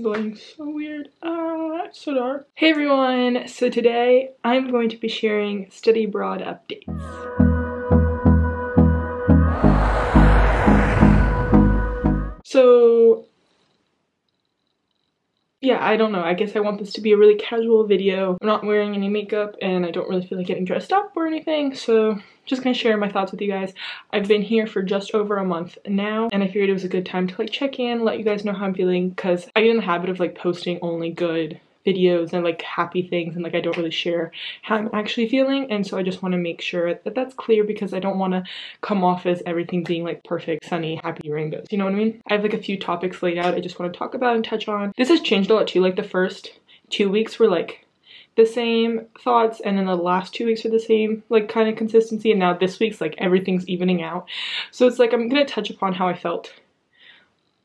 Going so weird. It's so dark. Hey everyone! So today I'm going to be sharing study abroad updates. So yeah, I don't know. I guess I want this to be a really casual video. I'm not wearing any makeup and I don't really feel like getting dressed up or anything, so just gonna share my thoughts with you guys. I've been here for just over a month now, and I figured it was a good time to like check in, let you guys know how I'm feeling, because I get in the habit of like posting only good videos and like happy things, and like I don't really share how I'm actually feeling, and so I just want to make sure that that's clear, because I don't want to come off as everything being like perfect, sunny, happy rainbows, you know what I mean? I have like a few topics laid out I just want to talk about and touch on. This has changed a lot too. Like the first 2 weeks were like the same thoughts, and then the last 2 weeks are the same like kind of consistency, and now this week's like everything's evening out. So it's like I'm gonna touch upon how I felt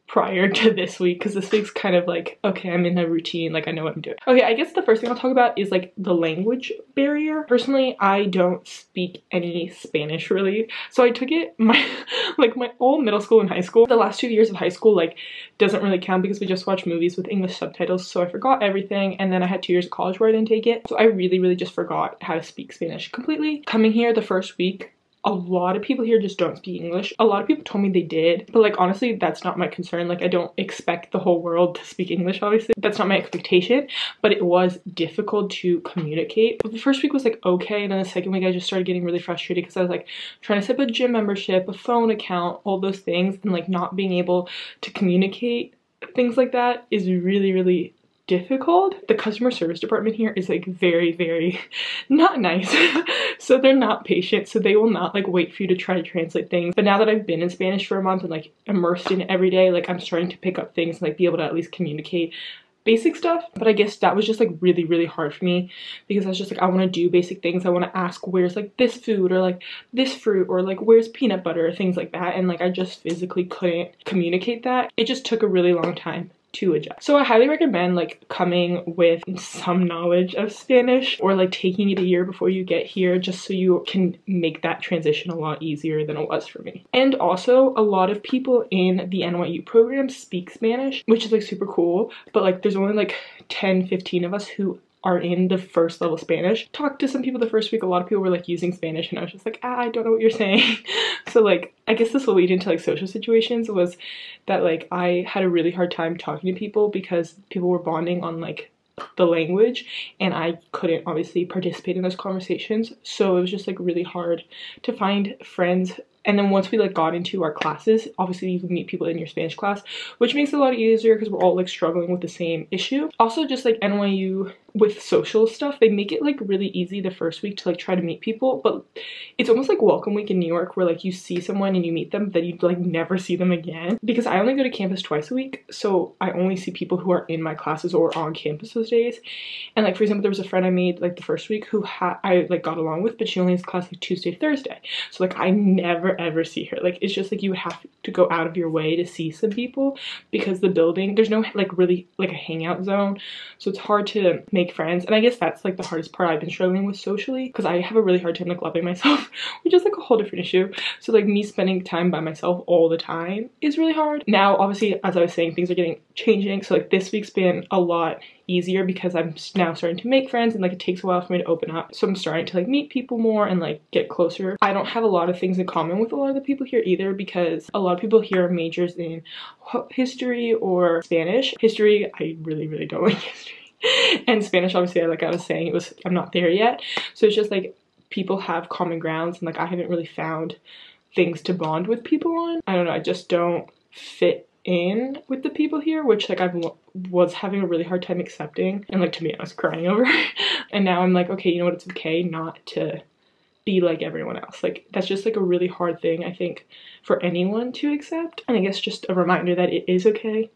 prior to this week, because this week's kind of like, okay, I'm in a routine, like I know what I'm doing. Okay, I guess the first thing I'll talk about is like the language barrier. Personally, I don't speak any Spanish really, so I took it my all middle school and high school. The last 2 years of high school like doesn't really count because we just watched movies with English subtitles, so I forgot everything. And then I had 2 years of college where I didn't take it, so I really just forgot how to speak Spanish completely. Coming here the first week, a lot of people here just don't speak English. A lot of people told me they did, but like honestly that's not my concern. Like I don't expect the whole world to speak English, obviously. That's not my expectation, but it was difficult to communicate. But the first week was like okay, and then the second week I just started getting really frustrated because I was like trying to set up a gym membership, a phone account, all those things, and like not being able to communicate things like that is really difficult. The customer service department here is like very not nice. So they're not patient, so they will not like wait for you to try to translate things. But now that I've been in Spanish for a month and like immersed in it every day, like I'm starting to pick up things and like be able to at least communicate basic stuff. But I guess that was just like really hard for me, because I was just like, I want to do basic things. I want to ask where's like this food, or like this fruit, or like where's peanut butter, or things like that, and like I just physically couldn't communicate that. It just took a really long time to adjust. So I highly recommend like coming with some knowledge of Spanish, or like taking it a year before you get here, just so you can make that transition a lot easier than it was for me. And also a lot of people in the NYU program speak Spanish, which is like super cool, but like there's only like 10-15 of us who are in the first level Spanish. Talked to some people the first week, a lot of people were like using Spanish, and I was just like, I don't know what you're saying. So like I guess this will lead into like social situations, was that like I had a really hard time talking to people because people were bonding on like the language, and I couldn't obviously participate in those conversations, so it was just like really hard to find friends. And then once we like got into our classes, obviously you can meet people in your Spanish class, which makes it a lot easier because we're all like struggling with the same issue. Also just like NYU with social stuff, they make it like really easy the first week to like try to meet people, but it's almost like welcome week in New York, where like you see someone and you meet them, then you like never see them again. Because I only go to campus twice a week, so I only see people who are in my classes or on campus those days. And like for example, there was a friend I made like the first week who I like got along with, but she only has class like Tuesday, Thursday, so like I never ever see her. Like it's just like you have to go out of your way to see some people, because the building, there's no like really like a hangout zone, so it's hard to make friends. And I guess that's like the hardest part I've been struggling with socially, because I have a really hard time like loving myself, which is like a whole different issue. So like me spending time by myself all the time is really hard. Now obviously, as I was saying, things are changing, so like this week's been a lot easier because I'm now starting to make friends, and like it takes a while for me to open up, so I'm starting to like meet people more and like get closer. I don't have a lot of things in common with a lot of the people here either, because a lot of people here are majors in history or Spanish. History, I really don't like history. And Spanish, obviously, like I was saying, I'm not there yet, so it's just like people have common grounds, and like I haven't really found things to bond with people on. I don't know, I just don't fit in with the people here, which like I was having a really hard time accepting, and like to be honest, crying over. And now I'm like, okay, you know what, it's okay not to be like everyone else. Like that's just like a really hard thing, I think, for anyone to accept. And I guess just a reminder that it is okay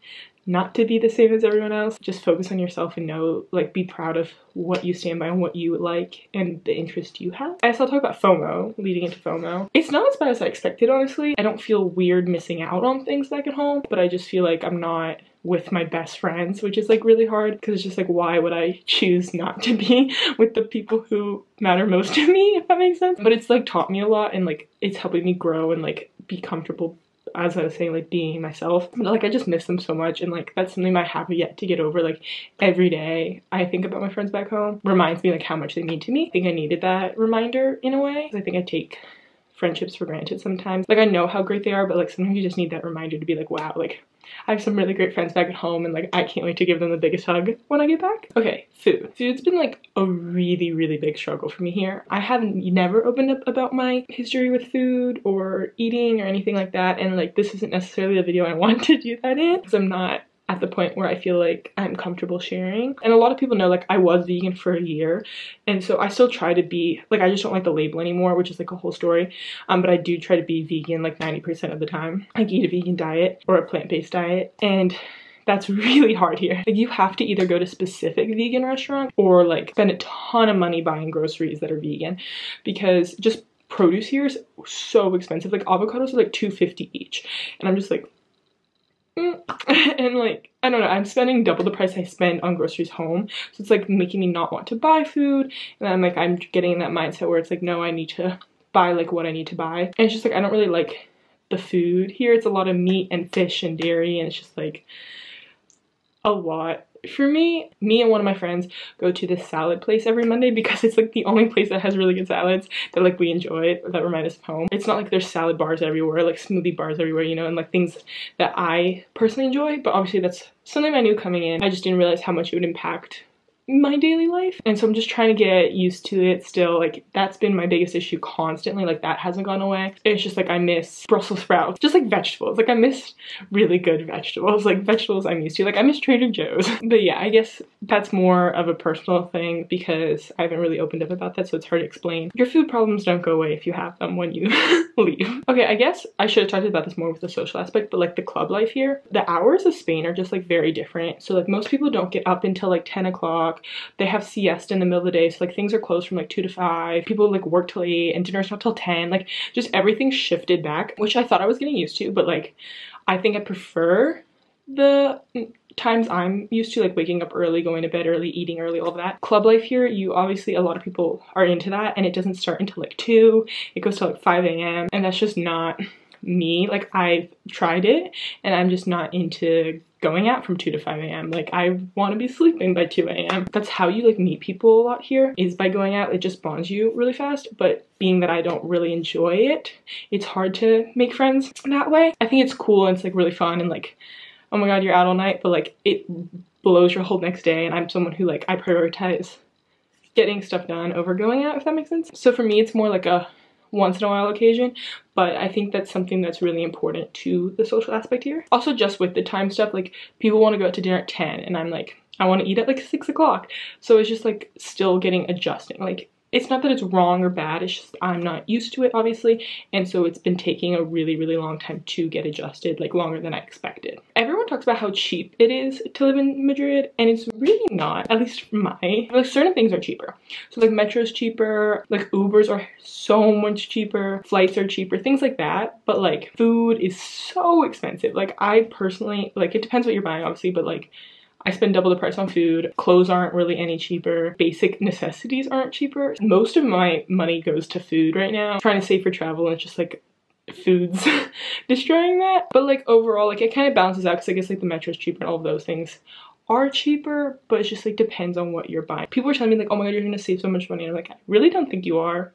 not to be the same as everyone else. Just focus on yourself and know, like, be proud of what you stand by and what you like and the interest you have. I guess I'll talk about FOMO, leading into FOMO. It's not as bad as I expected, honestly. I don't feel weird missing out on things back at home, but I just feel like I'm not with my best friends, which is like really hard, because it's just like, why would I choose not to be with the people who matter most to me, if that makes sense? But it's like taught me a lot, and like it's helping me grow and like be comfortable as I was saying, like being myself. But like I just miss them so much, and like that's something I have yet to get over. Like every day I think about my friends back home, reminds me like how much they mean to me. I think I needed that reminder in a way. I think I take friendships for granted sometimes. Like I know how great they are, but like sometimes you just need that reminder to be like, wow, like I have some really great friends back at home, and like I can't wait to give them the biggest hug when I get back. Okay, food. Food's been like a really big struggle for me here. I haven't never opened up about my history with food or eating or anything like that, and like this isn't necessarily the video I want to do that in, because I'm not at the point where I feel like I'm comfortable sharing. And a lot of people know like I was vegan for a year, and so I still try to be like, I just don't like the label anymore, which is like a whole story, but I do try to be vegan like 90% of the time. Like eat a vegan diet or a plant-based diet, and that's really hard here. Like you have to either go to specific vegan restaurants or like spend a ton of money buying groceries that are vegan, because just produce here is so expensive. Like avocados are like $2.50 each, and I'm just like and like I don't know, I'm spending double the price I spend on groceries home, so it's like making me not want to buy food. And I'm getting in that mindset where it's like, no, I need to buy like what I need to buy. And it's just like I don't really like the food here. It's a lot of meat and fish and dairy, and it's just like a lot. For me and one of my friends go to this salad place every Monday, because it's like the only place that has really good salads that like we enjoy, that remind us of home. It's not like there's salad bars everywhere, like smoothie bars everywhere, you know, and like things that I personally enjoy, but obviously that's something I knew coming in. I just didn't realize how much it would impact my daily life, and so I'm just trying to get used to it still. Like that's been my biggest issue constantly, like that hasn't gone away. It's just like I miss Brussels sprouts, just like vegetables. Like I miss really good vegetables, like vegetables I'm used to. Like I miss Trader Joe's. But yeah, I guess that's more of a personal thing, because I haven't really opened up about that, so it's hard to explain. Your food problems don't go away if you have them when you leave. Okay, I guess I should have talked about this more with the social aspect, but like the club life here, the hours of Spain are just like very different. So like most people don't get up until like 10 o'clock. They have siesta in the middle of the day, so like things are closed from like 2 to 5. People like work till 8, and dinner's not till 10. Like just everything shifted back, which I thought I was getting used to, but like I think I prefer the times I'm used to, like waking up early, going to bed early, eating early, all of that. Club life here, you obviously, a lot of people are into that, and it doesn't start until like 2. It goes to like 5 a.m. and that's just not me. Like I've tried it, and I'm just not into going out from 2 to 5 a.m. Like I want to be sleeping by 2 a.m. That's how you like meet people a lot here, is by going out. It just bonds you really fast, but being that I don't really enjoy it, it's hard to make friends that way. I think it's cool and it's like really fun, and like, oh my god, you're out all night, but like it blows your whole next day, and I'm someone who like, I prioritize getting stuff done over going out, if that makes sense. So for me, it's more like a once in a while occasion, but I think that's something that's really important to the social aspect here. Also, just with the time stuff, like people want to go out to dinner at 10, and I'm like, I want to eat at like 6 o'clock. So it's just like still getting adjusting. Like it's not that it's wrong or bad, it's just I'm not used to it, obviously, and so it's been taking a really long time to get adjusted, like longer than I expected. Everyone talks about how cheap it is to live in Madrid, and it's really not, at least for my, like certain things are cheaper. So like metro's cheaper, like Ubers are so much cheaper, flights are cheaper, things like that, but like food is so expensive. Like I personally, like it depends what you're buying obviously, but like I spend double the price on food. Clothes aren't really any cheaper. Basic necessities aren't cheaper. Most of my money goes to food right now. I'm trying to save for travel, and it's just like food's destroying that. But like overall, like it kind of balances out, because I guess like the metro's cheaper and all of those things are cheaper, but it's just like depends on what you're buying. People are telling me like, oh my god, you're gonna save so much money. And I'm like, I really don't think you are.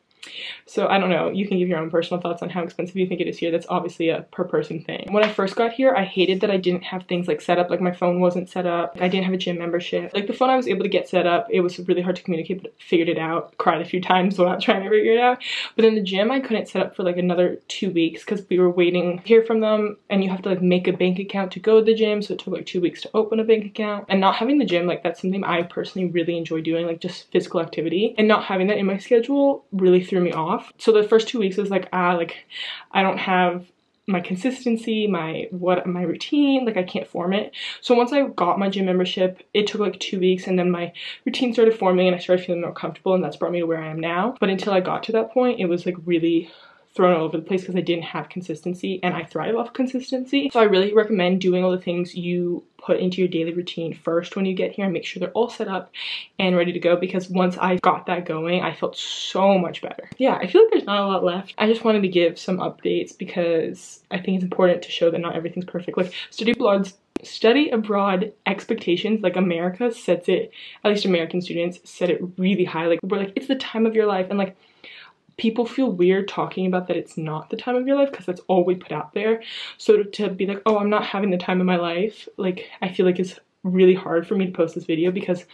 So I don't know, you can give your own personal thoughts on how expensive you think it is here. That's obviously a per person thing. When I first got here, I hated that I didn't have things like set up, like my phone wasn't set up. I didn't have a gym membership. Like the phone I was able to get set up, it was really hard to communicate, but figured it out. Cried a few times while trying to figure it out. But in the gym, I couldn't set up for like another 2 weeks, because we were waiting to hear from them, and you have to like make a bank account to go to the gym, so it took like 2 weeks to open a bank account. And not having the gym, like that's something I personally really enjoy doing, like just physical activity, and not having that in my schedule really threw me off. So the first 2 weeks was like, like I don't have my consistency, my routine, like I can't form it. So once I got my gym membership, it took like 2 weeks, and then my routine started forming, and I started feeling more comfortable, and that's brought me to where I am now. But until I got to that point, it was like really thrown all over the place because I didn't have consistency, and I thrive off consistency. So I really recommend doing all the things you put into your daily routine first when you get here and make sure they're all set up and ready to go, because once I got that going, I felt so much better. Yeah, I feel like there's not a lot left. I just wanted to give some updates because I think it's important to show that not everything's perfect. Like study abroad expectations, like America sets it, at least American students set it really high. Like we're like, it's the time of your life, and like people feel weird talking about that it's not the time of your life because that's all we put out there. So to be like, oh, I'm not having the time of my life, like I feel like it's really hard for me to post this video because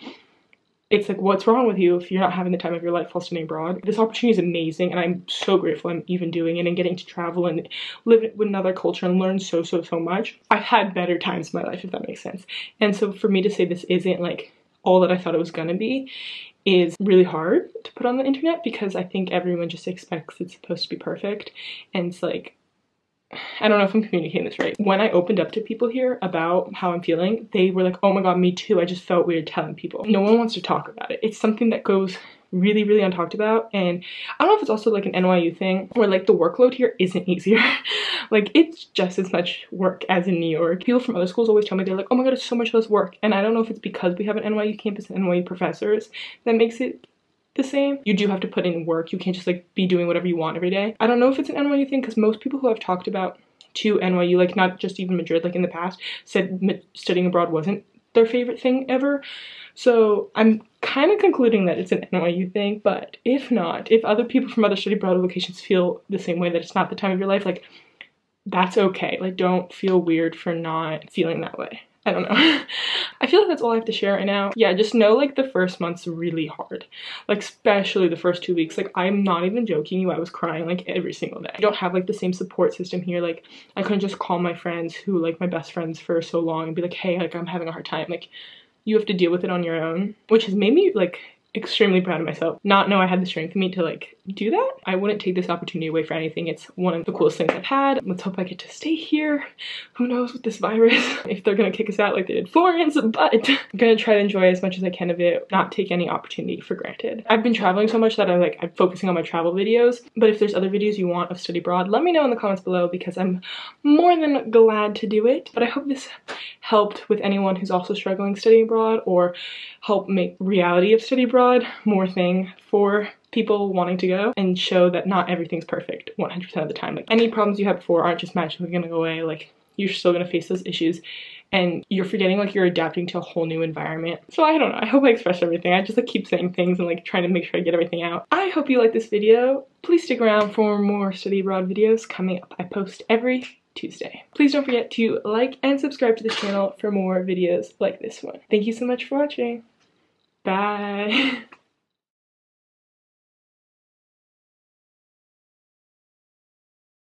it's like, what's wrong with you if you're not having the time of your life while studying abroad? This opportunity is amazing, and I'm so grateful I'm even doing it and getting to travel and live with another culture and learn so much. I've had better times in my life, if that makes sense. And so for me to say this isn't like all that I thought it was gonna be is really hard to put on the internet, because I think everyone just expects it's supposed to be perfect. And it's like, I don't know if I'm communicating this right. When I opened up to people here about how I'm feeling, they were like, oh my god, me too. I just felt weird telling people. No one wants to talk about it. It's something that goes really untalked about, and I don't know if it's also like an NYU thing where like the workload here isn't easier. Like it's just as much work as in New York. People from other schools always tell me, they're like, oh my god, it's so much less work, and I don't know if it's because we have an NYU campus and NYU professors that makes it the same. You do have to put in work. You can't just like be doing whatever you want every day. I don't know if it's an NYU thing, because most people who I've talked about to NYU, like not just even Madrid, like in the past, said studying abroad wasn't their favorite thing ever. So I'm kind of concluding that it's an NYU thing, but if not, if other people from other study abroad locations feel the same way, that it's not the time of your life, like that's okay. Like don't feel weird for not feeling that way. I don't know. I feel like that's all I have to share right now. Yeah, just know like the first month's really hard. Like especially the first 2 weeks. Like I'm not even joking you, I was crying like every single day. I don't have like the same support system here. Like I couldn't just call my friends who like my best friends for so long and be like, hey, like I'm having a hard time. Like you have to deal with it on your own, which has made me like extremely proud of myself. Not know I had the strength in me to like do that. I wouldn't take this opportunity away for anything. It's one of the coolest things I've had. Let's hope I get to stay here. Who knows with this virus, if they're gonna kick us out like they did Florence, but I'm gonna try to enjoy as much as I can of it, not take any opportunity for granted. I've been traveling so much that I'm focusing on my travel videos, but if there's other videos you want of study abroad, let me know in the comments below, because I'm more than glad to do it. But I hope this helped with anyone who's also struggling studying abroad, or help make reality of study abroad more thing for people wanting to go, and show that not everything's perfect 100% of the time. Like any problems you had before aren't just magically gonna go away. Like you're still gonna face those issues, and you're forgetting like you're adapting to a whole new environment. So I don't know, I hope I expressed everything. I just like keep saying things and like trying to make sure I get everything out. I hope you like this video. Please stick around for more study abroad videos coming up. I post every Tuesday. Please don't forget to like and subscribe to this channel for more videos like this one. Thank you so much for watching. Bye.